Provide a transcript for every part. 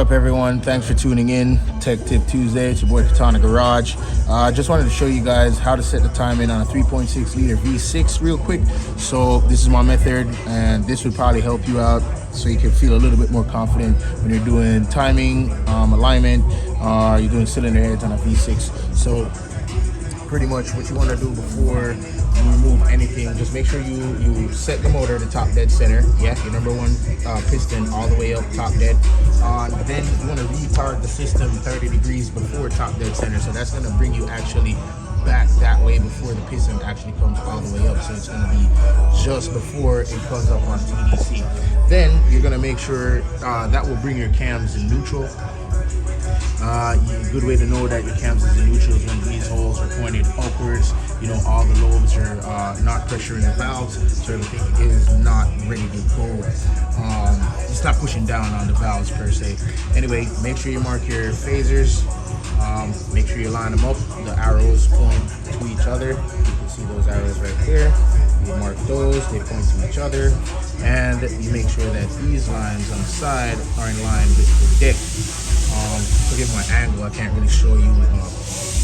up, everyone? Thanks for tuning in. Tech Tip Tuesday. It's your boy Katana Garage. Just wanted to show you guys how to set the timing on a 3.6 liter V6 real quick. So this is my method, and this would probably help you out so you can feel a little bit more confident when you're doing timing, alignment, you're doing cylinder heads on a V6. So pretty much what you want to do before you remove anything, just make sure you set the motor to top dead center. Yeah, your number one piston all the way up top dead. Then you want to retard the system 30 degrees before top dead center. So that's going to bring you actually back that way before the piston actually comes all the way up. So it's going to be just before it comes up on TDC. Then you're going to make sure that will bring your cams in neutral. A good way to know that your cams is in neutral is when these holes are pointed upwards. You know, all the lobes are not pressuring the valves, so everything is not ready to go. It's not pushing down on the valves per se. Anyway, make sure you mark your phasers. Make sure you line them up. The arrows point to each other. You can see those arrows right there. You mark those, they point to each other. And you make sure that these lines on the side are in line with the deck. Forgive my angle, I can't really show you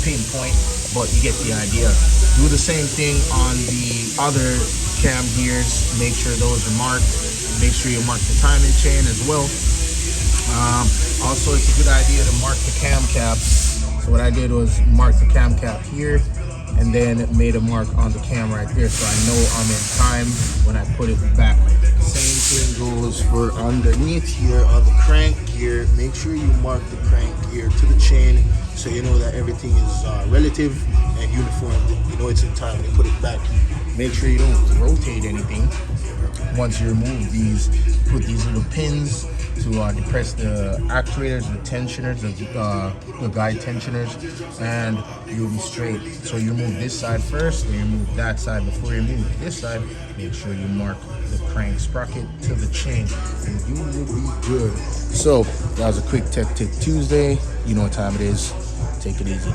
pinpoint, but you get the idea. Do the same thing on the other cam gears. Make sure those are marked. Make sure you mark the timing chain as well. Also, it's a good idea to mark the cam caps. So what I did was mark the cam cap here and then made a mark on the cam right there, so I know I'm in time when I put it back. Same thing goes for underneath here on the crank gear. Make sure you mark the crank gear to the chain so you know that everything is relative and uniform. You know it's in time to put it back. Make sure you don't rotate anything. Once you remove these, put these little pins to depress the actuators, the tensioners, the guide tensioners, and you'll be straight. So you move this side first, then you move that side. Before you move this side, make sure you mark the crank sprocket to the chain, and you will be good. So that was a quick Tech Tip Tuesday. You know what time it is. Take it easy.